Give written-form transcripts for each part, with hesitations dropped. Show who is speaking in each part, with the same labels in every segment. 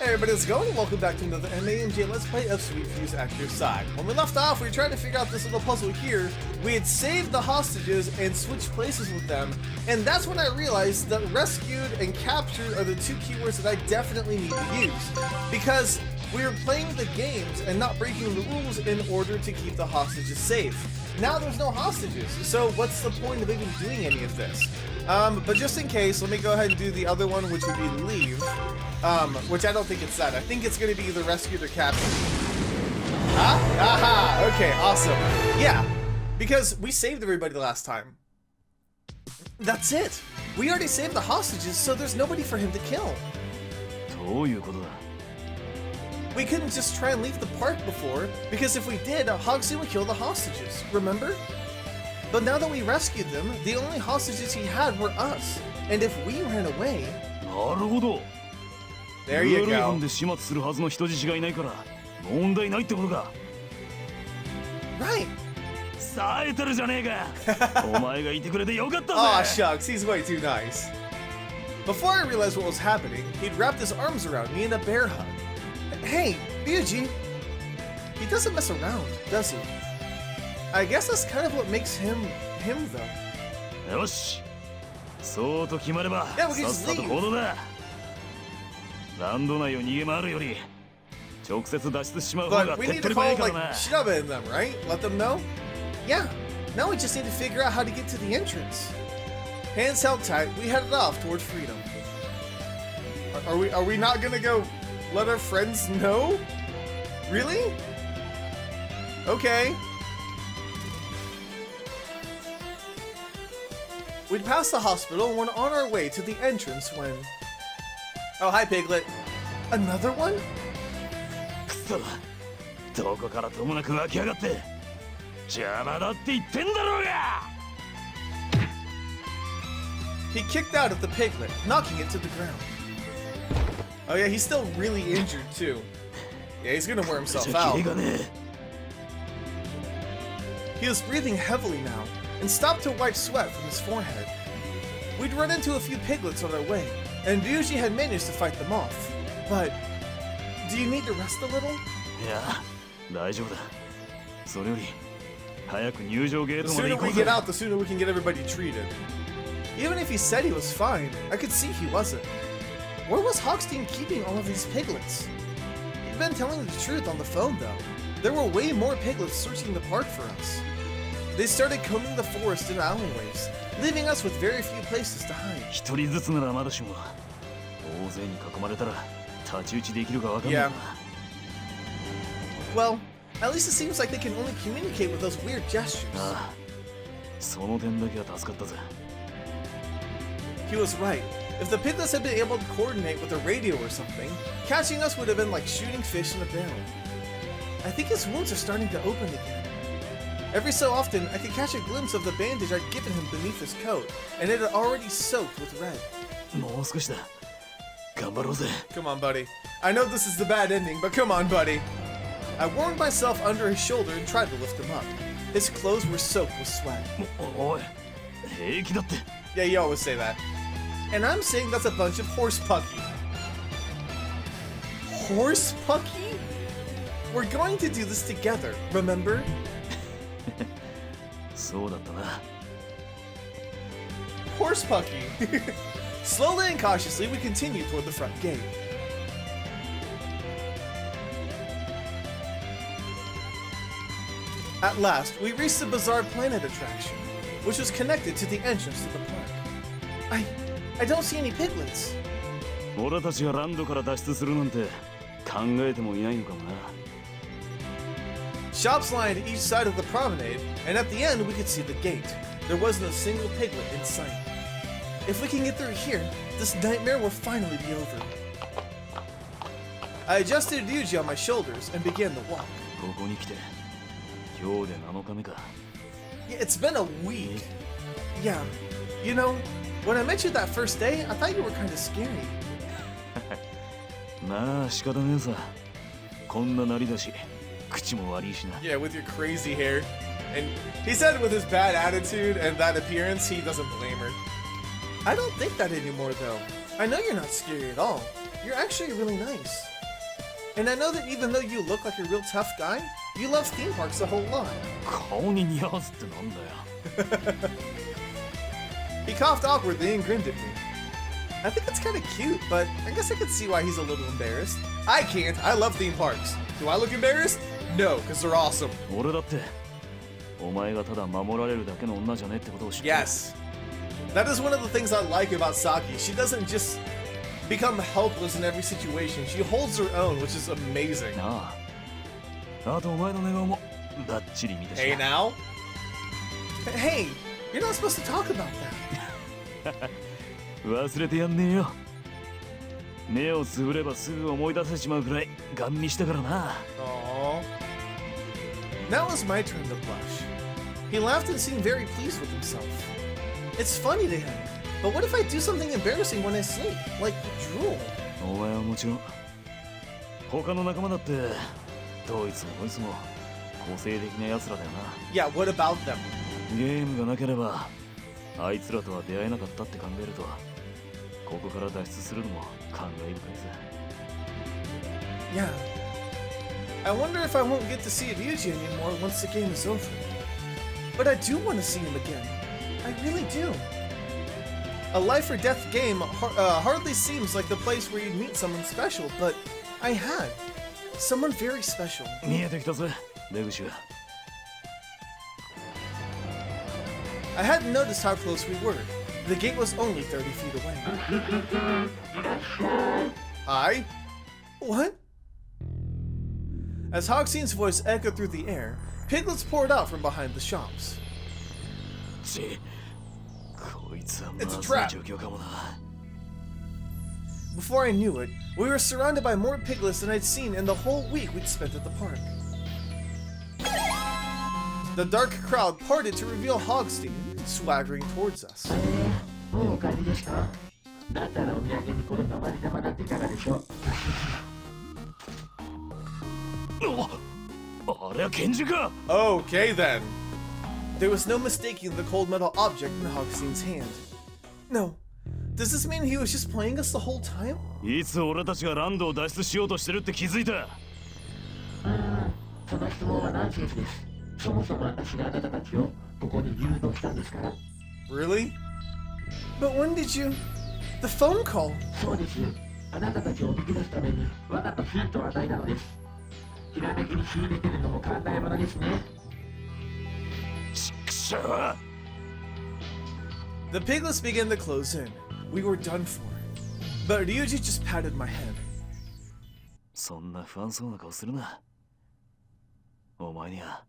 Speaker 1: Hey everybody, how's it going? Welcome back to another MAMJ Let's Play of Sweet Fuse at your side. When we left off, we were trying to figure out this little puzzle here. We had saved the hostages and switched places with them, and that's when I realized that rescued and captured are the two keywords that I definitely need to use. Because we were playing the games and not breaking the rules in order to keep the hostages safe. Now there's no hostages, so what's the point of even doing any of this? But just in case, let me go ahead and do the other one, which would be leave. Which I don't think it's that. I think it's going to be either rescued or captured. Aha! Okay, awesome. Yeah, because we saved everybody last time. That's it. We already saved the hostages, so there's nobody for him to kill. We couldn't just try and leave the park before, because if we did, Hogsy would kill the hostages, remember? But now that we rescued them, the only hostages he had were us. And if we ran away... There you go. Right. Aw, shucks, he's way too nice. Before I realized what was happening, he'd wrapped his arms around me in a bear hug. Hey, Ryuji. He doesn't mess around, does he? I guess that's kind of what makes him, though. Yeah, we can just leave. But we need to call, like, Shiraba in them, right? Let them know? Yeah. Now we just need to figure out how to get to the entrance. Hands held tight, we headed off toward freedom. Are we not gonna go let our friends know? Really? Okay. We'd passed the hospital and were on our way to the entrance when... Oh, hi, Piglet. Another one? He kicked out at the Piglet, knocking it to the ground. Oh yeah, he's still really injured too. Yeah, he's gonna wear himself out. He was breathing heavily now, and stopped to wipe sweat from his forehead. We'd run into a few piglets on our way, and Ryuji had managed to fight them off. But, do you need to rest a little?
Speaker 2: Yeah, the sooner
Speaker 1: we get out, the sooner we can get everybody treated. Even if he said he was fine, I could see he wasn't. Where was Hogstein keeping all of these piglets? He'd been telling the truth on the phone though. There were way more piglets searching the park for us. They started combing the forest and alleyways, leaving us with very few places to hide. Yeah. Well, at least it seems like they can only communicate with those weird gestures. He was right. If the piglets had been able to coordinate with a radio or something, catching us would have been like shooting fish in a barrel. I think his wounds are starting to open again. Every so often, I could catch a glimpse of the bandage I'd given him beneath his coat, and it had already soaked with red. Come on, buddy. I know this is the bad ending, but come on, buddy. I warmed myself under his shoulder and tried to lift him up. His clothes were soaked with sweat. Yeah, you always say that. And I'm saying that's a bunch of horse pucky. Horse pucky? We're going to do this together, remember? Horse pucky. Slowly and cautiously, we continued toward the front gate. At last, we reached the Bizarre Planet attraction, which was connected to the entrance to the park. I don't see any piglets. Shops lined each side of the promenade, and at the end we could see the gate. There wasn't a single piglet in sight. If we can get through here, this nightmare will finally be over. I adjusted Ryuji on my shoulders and began the walk. Yeah, it's been a week. Yeah, you know, when I met you that first day, I thought you were kind of scary. Yeah, with your crazy hair. And he said with his bad attitude and that appearance, he doesn't blame her. I don't think that anymore, though. I know you're not scary at all. You're actually really nice. And I know that even though you look like a real tough guy, you love theme parks a whole lot.
Speaker 2: 顔に似合わすってなんだよ。
Speaker 1: He coughed awkwardly and grinned at me. I think it's kind of cute, but I guess I could see why he's a little embarrassed. I can't. I love theme parks. Do I look embarrassed? No, because they're awesome.
Speaker 2: 俺だって、お前がただ守られるだけの女じゃねってことを知ってる。
Speaker 1: Yes. That is one of the things I like about Saki. She doesn't just become helpless in every situation. She holds her own, which is amazing.
Speaker 2: なあ。あとお前の寝顔もバッチリ見たし。
Speaker 1: Hey now? Hey, you're not supposed to talk about that.
Speaker 2: 忘れてやんねえよ。目をつぶればすぐ思い出せちまうくらいガン見したからな。
Speaker 1: Aww. Now it was my turn to blush. He laughed and seemed very pleased with himself. It's funny to him, but what if I do something embarrassing when I sleep? Like drool?
Speaker 2: お前はもちろん他の仲間だってどいつもこいつも個性的な奴らだよな。
Speaker 1: Yeah, what about them?
Speaker 2: ゲームがなければあいつらとは出会えなかったって考えるとここから脱出するのも感慨深いさ。
Speaker 1: Yeah. I wonder if I won't get to see Ryuji anymore once the game is over. But I do want to see him again. I really do. A life or death game hardly seems like the place where you'd meet someone special, but I had. Someone very special.
Speaker 2: 見えてきたぜ、出口が。
Speaker 1: I hadn't noticed how close we were. The gate was only 30 feet away. Hi? What? As Hogseen's voice echoed through the air, piglets poured out from behind the shops.
Speaker 2: ち、こいつはま
Speaker 1: It's a
Speaker 2: ずい
Speaker 1: trap.
Speaker 2: 状況かもな。
Speaker 1: Before I knew it, we were surrounded by more piglets than I'd seen in the whole week we'd spent at the park. The dark crowd parted to reveal Hogsteen, swaggering towards us.
Speaker 3: もうお帰りですか？だったらお土産にこれの割り玉だっていかがでしょう？
Speaker 2: あれは拳銃か。
Speaker 1: Okay then. There was no mistaking the cold metal object in Hogseen's hand. No. Does this mean he was just playing us the whole time?
Speaker 2: いつ俺たちがランドを脱出しようとしてるって気づいた。
Speaker 3: その質問はナンセンスです。そもそも私があなたたちをここに誘導したんですから。
Speaker 1: Really? But when did you... The phone call?
Speaker 3: そうです。あなたたちをおびき出すためにわざとヒントを与えたのです。ひらめきに秀でてるのも考えものですね。
Speaker 2: ちくしょう。
Speaker 1: The piglets began to close in. We were done for. But Ryuji just patted my head.
Speaker 2: そんな不安そうな顔するな。お前には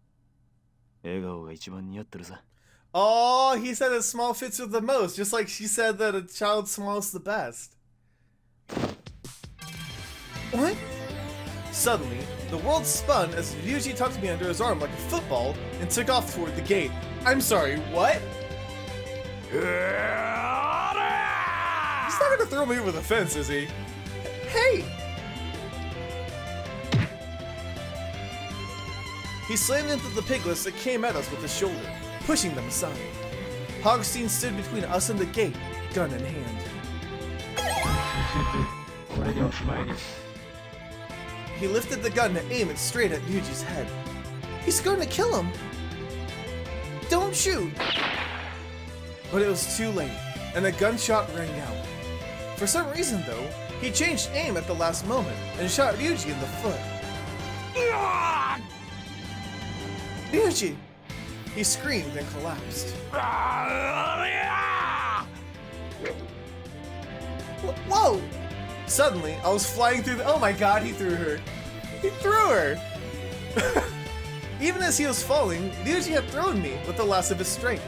Speaker 2: 笑顔が一番似合ってるさ。
Speaker 1: Oh, he said that small fits her the most, just like she said that a child's small is the best. What? Suddenly, the world spun as Ryuji tucked me under his arm like a football and took off toward the gate. I'm sorry, what? He's not gonna throw me over the fence, is he? Hey! He slammed into the piglets that came at us with his shoulder, pushing them aside. Hogsteen stood between us and the gate, gun in hand.
Speaker 3: これでおしまいです。
Speaker 1: He lifted the gun to aim it straight at Ryuji's head. He's going to kill him! Don't shoot! But it was too late, and the gunshot rang out. For some reason, though, he changed aim at the last moment and shot Ryuji in the foot. Ryuji! He screamed and collapsed. Whoa! Suddenly, I was flying through the— oh my god, he threw her! He threw her! Even as he was falling, Ryuji had thrown me with the last of his strength.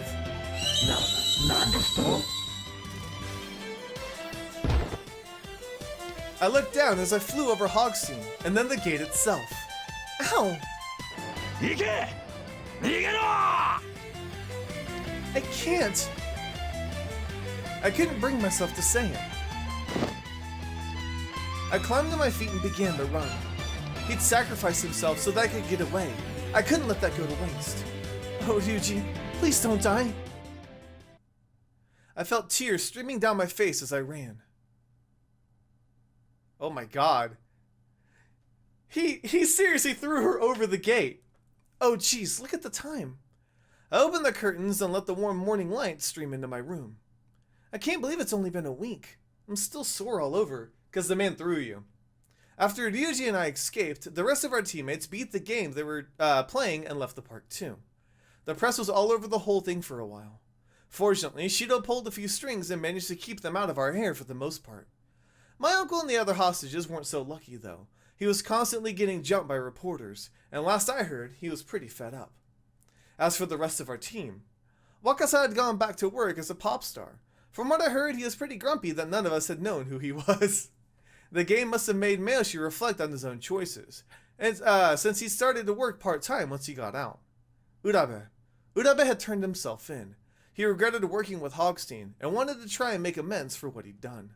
Speaker 3: なんですと？
Speaker 1: I looked down as I flew over Hogsteen, and then the gate itself. Ow!
Speaker 2: 行け！逃げろ！
Speaker 1: I can't! I couldn't bring myself to say it. I climbed to my feet and began to run. He'd sacrificed himself so that I could get away. I couldn't let that go to waste. Oh, Ryuji, please don't die. I felt tears streaming down my face as I ran. Oh my god. He seriously threw her over the gate. Oh jeez, look at the time. I opened the curtains and let the warm morning light stream into my room. I can't believe it's only been a week. I'm still sore all over, because the man threw you. After Ryuji and I escaped, the rest of our teammates beat the game they were playing and left the park too. The press was all over the whole thing for a while. Fortunately, Shido pulled a few strings and managed to keep them out of our hair for the most part. My uncle and the other hostages weren't so lucky though. He was constantly getting jumped by reporters, and last I heard, he was pretty fed up. As for the rest of our team, Wakasa had gone back to work as a pop star. From what I heard, he was pretty grumpy that none of us had known who he was. The game must have made Mayoshi reflect on his own choices, and since he started to work part-time once he got out. Urabe had turned himself in. He regretted working with Hogstein and wanted to try and make amends for what he'd done.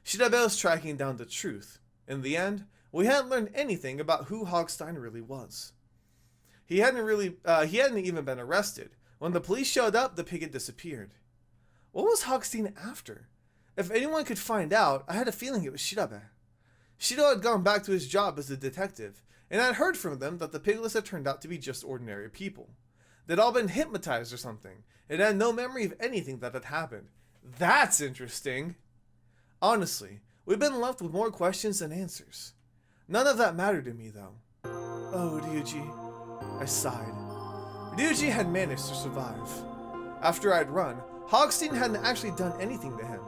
Speaker 1: Shirabe was tracking down the truth. In the end, we hadn't learned anything about who Hogstein really was. He hadn't even been arrested. When the police showed up, the pig had disappeared. What was Hogstein after? If anyone could find out, I had a feeling it was Shirabe. Shido had gone back to his job as a detective, and I'd heard from them that the piglets had turned out to be just ordinary people. They'd all been hypnotized or something, and had no memory of anything that had happened. That's interesting! Honestly, we've been left with more questions than answers. None of that mattered to me, though. Oh, Ryuji. I sighed. Ryuji had managed to survive. After I'd run, Hogstein hadn't actually done anything to him.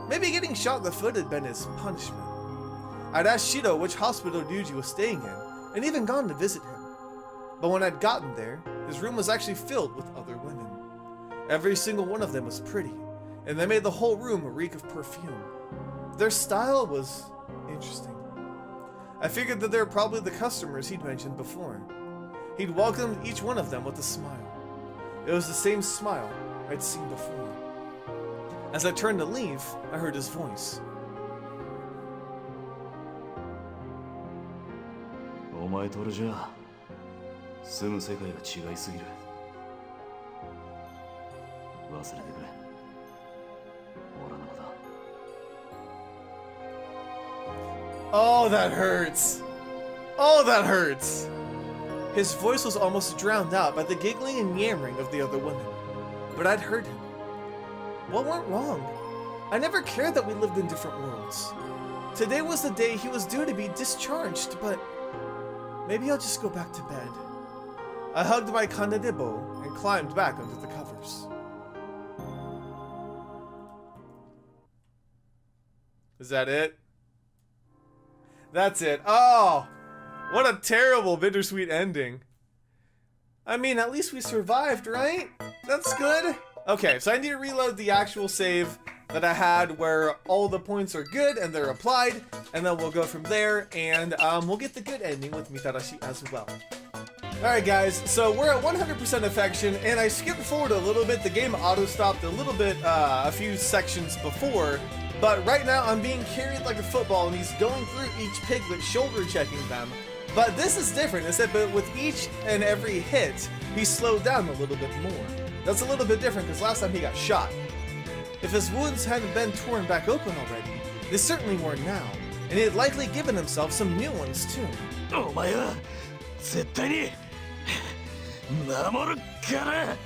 Speaker 1: Maybe getting shot in the foot had been his punishment. I'd asked Shido which hospital Ryuji was staying in, and even gone to visit him. But when I'd gotten there, his room was actually filled with other women. Every single one of them was pretty, and they made the whole room reek of perfume. Their style was interesting. I figured that they were probably the customers he'd mentioned before. He'd welcomed each one of them with a smile. It was the same smile I'd seen before. As I turned to leave, I heard his voice.
Speaker 2: お前と俺じゃ住む世界が違いすぎる。忘れてくれ。俺の子だ。
Speaker 1: Oh, that hurts. Oh, that hurts. His voice was almost drowned out by the giggling and yammering of the other women. But I'd heard him. What went wrong? I never cared that we lived in different worlds. Today was the day he was due to be discharged, but maybe I'll just go back to bed. I hugged my kanedebo and climbed back under the covers. Is that it? That's it. Oh, what a terrible bittersweet ending. I mean, at least we survived, right? That's good. Okay, so I need to reload the actual save that I had where all the points are good and they're applied, and then we'll go from there, and we'll get the good ending with Mitarashi as well. Alright guys, so we're at 100% affection, and I skipped forward a little bit. The game auto-stopped a little bit, a few sections before, but right now I'm being carried like a football, and he's going through each piglet, shoulder checking them. But this is different, is that with each and every hit, he slowed down a little bit more. That's a little bit different because last time he got shot. If his wounds hadn't been torn back open already, they certainly were now, and he had likely given himself some new ones too.
Speaker 2: お前は絶対に守るから。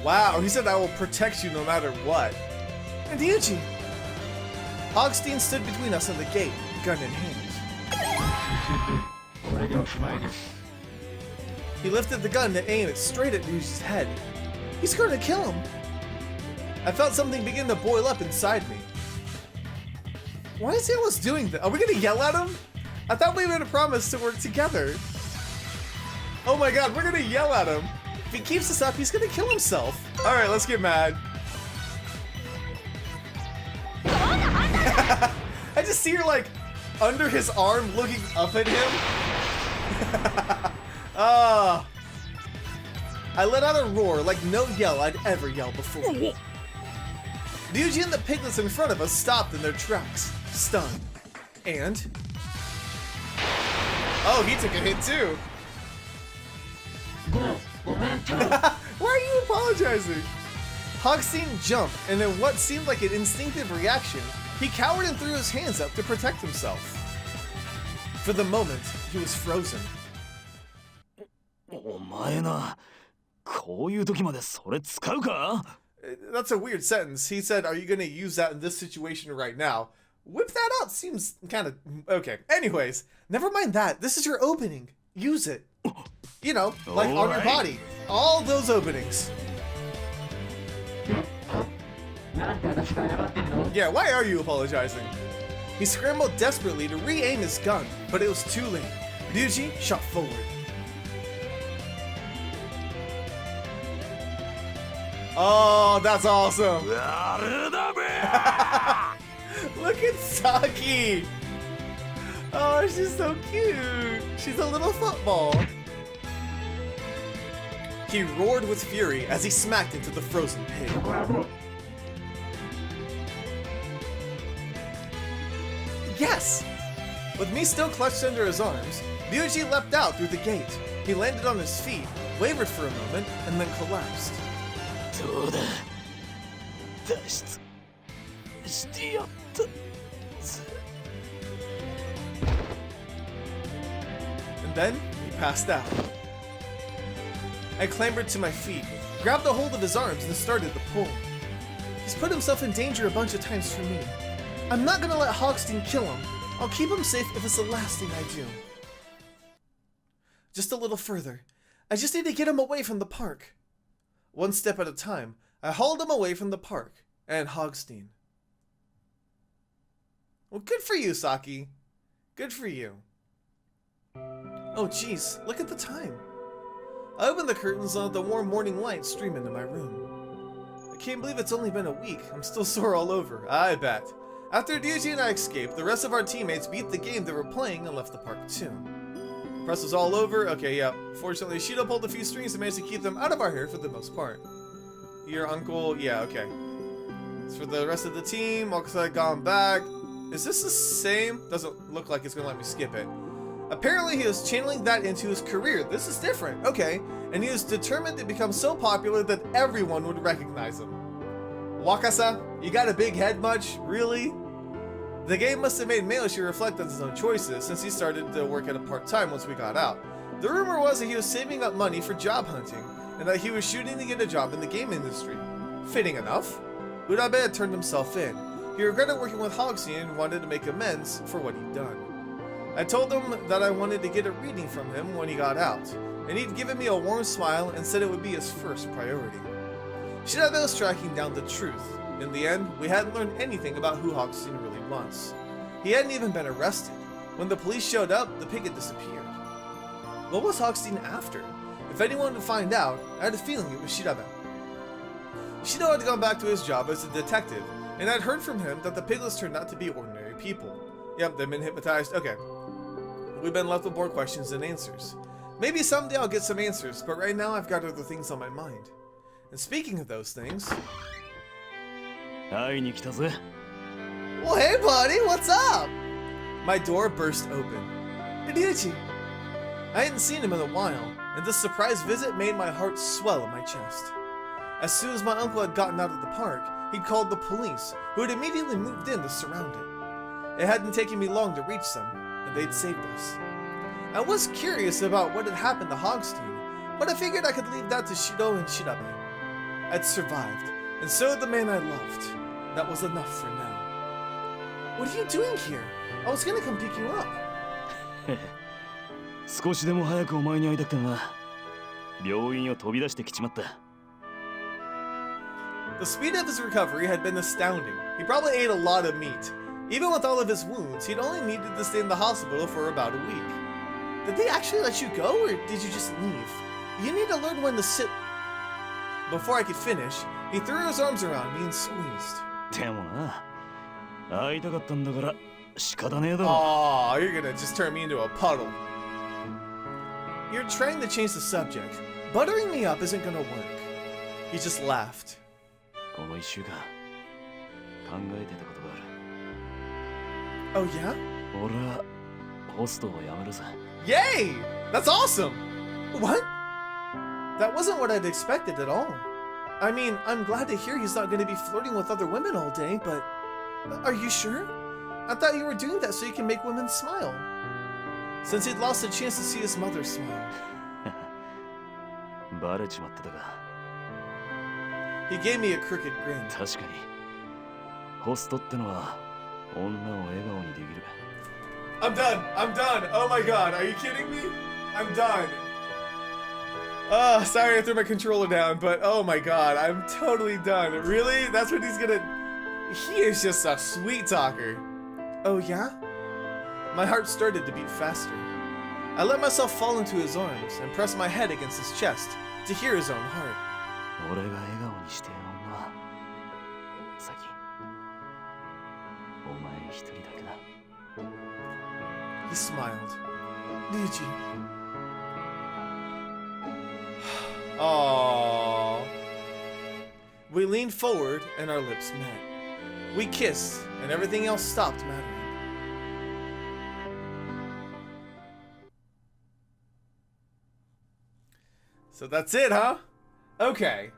Speaker 1: Wow, he said I will protect you no matter what. And Ryuji! Hogstein stood between us and the gate, gun in hand. He lifted the gun to aim it straight at Ryuji's head. He's going to kill him. I felt something begin to boil up inside me. Why is he always doing that? Are we going to yell at him? I thought we made a promise to work together. Oh my god, we're going to yell at him. If he keeps this up, he's going to kill himself. Alright, let's get mad. I just see her like under his arm looking up at him. Ah. I let out a roar like no yell I'd ever yelled before. Ryuji and the piglets in front of us stopped in their tracks, stunned. And... oh, he took a hit too. Why are you apologizing? Hogstein jumped, and in what seemed like an instinctive reaction, he cowered and threw his hands up to protect himself. For the moment, he was frozen.
Speaker 2: お前な、こういう時までそれ使うか?
Speaker 1: That's a weird sentence. He said, are you gonna use that in this situation right now? Whip that out seems kind of... Okay. Anyways, never mind that. This is your opening. Use it. You know, like on your body. All those openings. Yeah, why are you apologizing? He scrambled desperately to re-aim his gun, but it was too late. Ryuji shot forward. Oh, that's awesome! Look at Saki! Oh, she's so cute! She's a little football! He roared with fury as he smacked into the frozen pig. Yes! With me still clutched under his arms, Ryuji leapt out through the gate. He landed on his feet, wavered for a moment, and then collapsed.
Speaker 2: どうだ、脱出してやった。
Speaker 1: And then, he passed out. I clambered to my feet, grabbed a hold of his arms, and started to pull. He's put himself in danger a bunch of times for me. I'm not gonna let Hogstein kill him. I'll keep him safe if it's the last thing I do. Just a little further. I just need to get him away from the park. One step at a time, I hauled him away from the park and Hogstein. Well, good for you, Saki. Good for you. Oh jeez, look at the time. I opened the curtains and let the warm morning light stream into my room. I can't believe it's only been a week. I'm still sore all over, I bet. After Ryuji and I escaped, the rest of our teammates beat the game they were playing and left the park too. The press was all over. Okay, yeah. Fortunately, Shido pulled a few strings and managed to keep them out of our hair for the most part. Your uncle, yeah, okay. As for the rest of the team, Okusa had gone back. Is this the same? Doesn't look like it's gonna let me skip it. Apparently he was channeling that into his career. This is different, okay. And he was determined to become so popular that everyone would recognize him. Wakasa, you got a big head much? Really? The game must have made Mayoshi reflect on his own choices since he started to work at a part-time once we got out. The rumor was that he was saving up money for job hunting, and that he was shooting to get a job in the game industry. Fitting enough. Urabe had turned himself in. He regretted working with Hogstein and wanted to make amends for what he'd done. I told him that I wanted to get a reading from him when he got out, and he'd given me a warm smile and said it would be his first priority. Shirabe was tracking down the truth. In the end, we hadn't learned anything about who Hogstein really was. He hadn't even been arrested. When the police showed up, the pig had disappeared. What was Hogstein after? If anyone would find out, I had a feeling it was Shirabe. Shido had gone back to his job as a detective, and I'd heard from him that the piglets turned out to be ordinary people. Yep, they've been hypnotized. Okay. We've been left with more questions than answers. Maybe someday I'll get some answers, but right now I've got other things on my mind. And speaking of those things... Well, hey buddy, what's up? My door burst open. Ryuji! I hadn't seen him in a while, and this surprise visit made my heart swell in my chest. As soon as my uncle had gotten out of the park, he'd called the police, who had immediately moved in to surround it. It hadn't taken me long to reach them, and they'd saved us. I was curious about what had happened to Hogstein, but I figured I could leave that to Shido and Shirabe. I'd survived, and so had the man I loved. That was enough for now. What are you doing here? I was gonna come pick you up.
Speaker 2: 少しでも早くお前に会いたくてな。病院を飛び出してきちまった。
Speaker 1: The speed of his recovery had been astounding. He probably ate a lot of meat. Even with all of his wounds, he'd only needed to stay in the hospital for about a week. Did they actually let you go, or did you just leave? You need to learn when to sit... Before I could finish, he threw his arms around me and squeezed.
Speaker 2: でもな、会いたかったんだから仕方ねえだろ。
Speaker 1: Aw, you're gonna just turn me into a puddle. You're trying to change the subject. Buttering me up isn't gonna work. He just laughed.
Speaker 2: この1週間考えてたことがある。
Speaker 1: Oh yeah?
Speaker 2: 俺はホストを辞めるさ。
Speaker 1: Yay! That's awesome! What? That wasn't what I'd expected at all. I mean, I'm glad to hear he's not going to be flirting with other women all day, but... Are you sure? I thought you were doing that so you can make women smile. since he'd lost a chance to see his mother smile.
Speaker 2: バレちまってたか。
Speaker 1: He gave me a crooked grin.
Speaker 2: 確かにホストってのは女を笑顔にできる。
Speaker 1: I'm done. I'm done. Oh my god. Are you kidding me? I'm done. Oh, sorry I threw my controller down, but oh my god, I'm totally done. Really? That's what he's gonna... He is just a sweet talker. Oh yeah? My heart started to beat faster. I let myself fall into his arms and press my head against his chest to hear his own heart.
Speaker 2: 俺が笑顔にしてやる女はさきお前一人だけだ。
Speaker 1: He smiled. Ryuji. Aww. We leaned forward and our lips met. We kissed and everything else stopped mattering. So that's it, huh? Okay.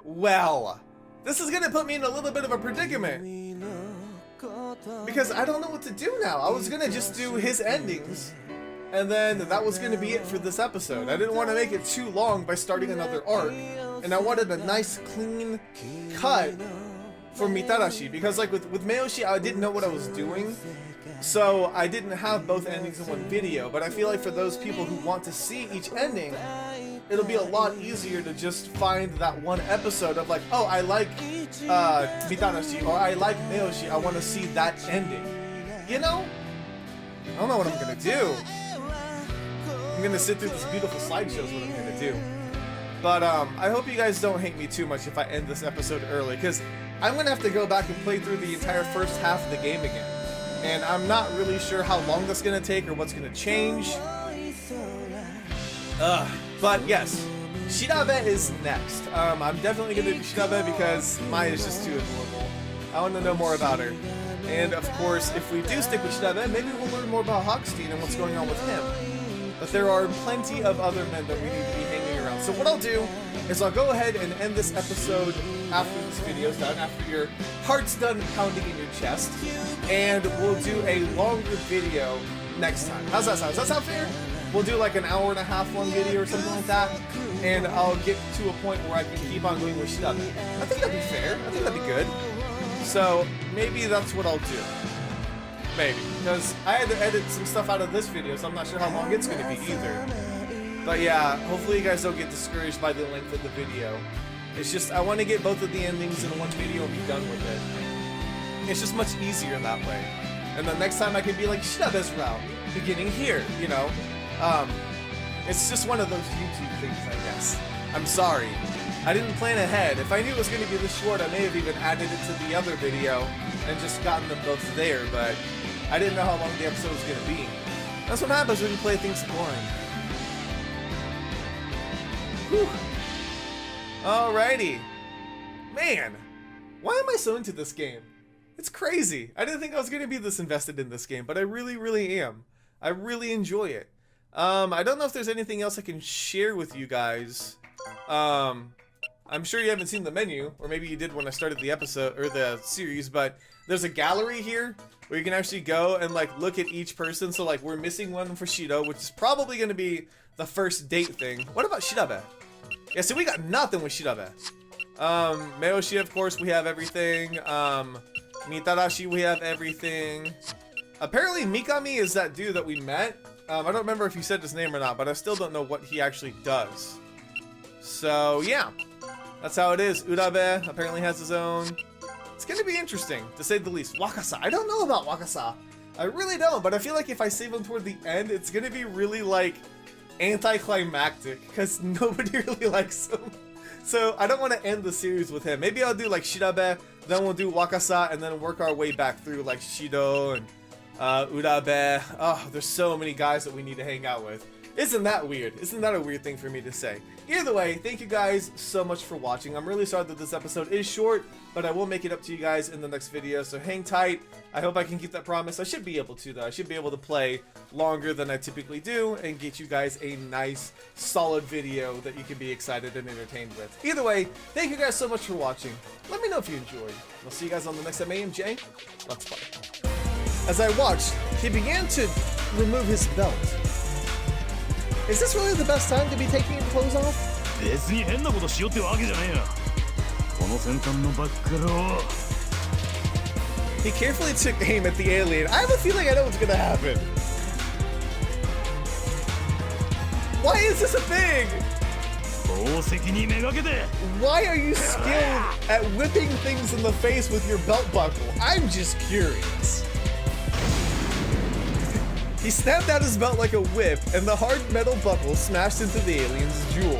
Speaker 1: Well, this is gonna put me in a little bit of a predicament. Because I don't know what to do now. I was gonna just do his endings, and then that was gonna be it for this episode. I didn't want to make it too long by starting another arc, and I wanted a nice, clean cut for Mitarashi, because like with Meoshi, I didn't know what I was doing, so I didn't have both endings in one video. But I feel like for those people who want to see each ending, it'll be a lot easier to just find that one episode of like, oh, I like Mitarashi, or I like Meoshi, I want to see that ending. You know? I don't know what I'm gonna do. I'm gonna sit through this beautiful slideshow is what I'm gonna do. But I hope you guys don't hate me too much if I end this episode early, because I'm gonna have to go back and play through the entire first half of the game again. And I'm not really sure how long that's gonna take or what's gonna change. But yes, Shirabe is next. I'm definitely gonna do Shirabe because Maya is just too adorable. I want to know more about her. And of course, if we do stick with Shirabe, maybe we'll learn more about Hochstein and what's going on with him. But there are plenty of other men that we need to be hanging around. So what I'll do is I'll go ahead and end this episode after this video's done, after your heart's done pounding in your chest, and we'll do a longer video next time. How's that sound? Does that sound fair? We'll do like an hour and a half long video or something like that, and I'll get to a point where I can keep on going with Shirabe. I think that'd be fair. I think that'd be good. So maybe that's what I'll do. Maybe. Because I had to edit some stuff out of this video, so I'm not sure how long it's going to be either. But yeah, hopefully you guys don't get discouraged by the length of the video. It's just, I want to get both of the endings in one video and be done with it. It's just much easier that way. And the next time I can be like, Shirabe's route, beginning here, you know? It's just one of those YouTube things, I guess. I'm sorry. I didn't plan ahead. If I knew it was going to be this short, I may have even added it to the other video and just gotten them both there, but I didn't know how long the episode was going to be. That's what happens when you play things blind. Whew. Alrighty. Man, why am I so into this game? It's crazy. I didn't think I was going to be this invested in this game, but I really, really am. I really enjoy it. I don't know if there's anything else I can share with you guys. I'm sure you haven't seen the menu, or maybe you did when I started the episode, or the series, but there's a gallery here where you can actually go and like look at each person. So like we're missing one for Shido, which is probably going to be the first date thing. What about Shirabe? Yeah, so we got nothing with Shirabe. Meoshi, of course, we have everything. Mitarashi, we have everything. Apparently Mikami is that dude that we met. I don't remember if he said his name or not, but I still don't know what he actually does. So yeah, that's how it is. Urabe apparently has his own. It's gonna be interesting, to say the least. Wakasa, I don't know about Wakasa. I really don't, but I feel like if I save him toward the end, it's gonna be really like anticlimactic, because nobody really likes him. So I don't want to end the series with him. Maybe I'll do like Shirabe, then we'll do Wakasa, and then work our way back through like Shido and Urabe. Oh, there's so many guys that we need to hang out with. Isn't that weird? Isn't that a weird thing for me to say? Either way, thank you guys so much for watching. I'm really sorry that this episode is short, but I will make it up to you guys in the next video, so hang tight. I hope I can keep that promise. I should be able to, though. I should be able to play longer than I typically do and get you guys a nice, solid video that you can be excited and entertained with. Either way, thank you guys so much for watching. Let me know if you enjoyed. I'll see you guys on the next MAMJ. Let's play. As I watched, he began to remove his belt. Is this really the best time to be taking your clothes off?
Speaker 2: 別に変なことしようってわけじゃねえよ。この先端のバックロー。
Speaker 1: He carefully took aim at the alien. I have a feeling I know what's gonna happen. Why is this a thing?
Speaker 2: 宝石にめがけて。
Speaker 1: Why are you skilled at whipping things in the face with your belt buckle? I'm just curious. He snapped out his belt like a whip, and the hard metal buckle smashed into the alien's jewel.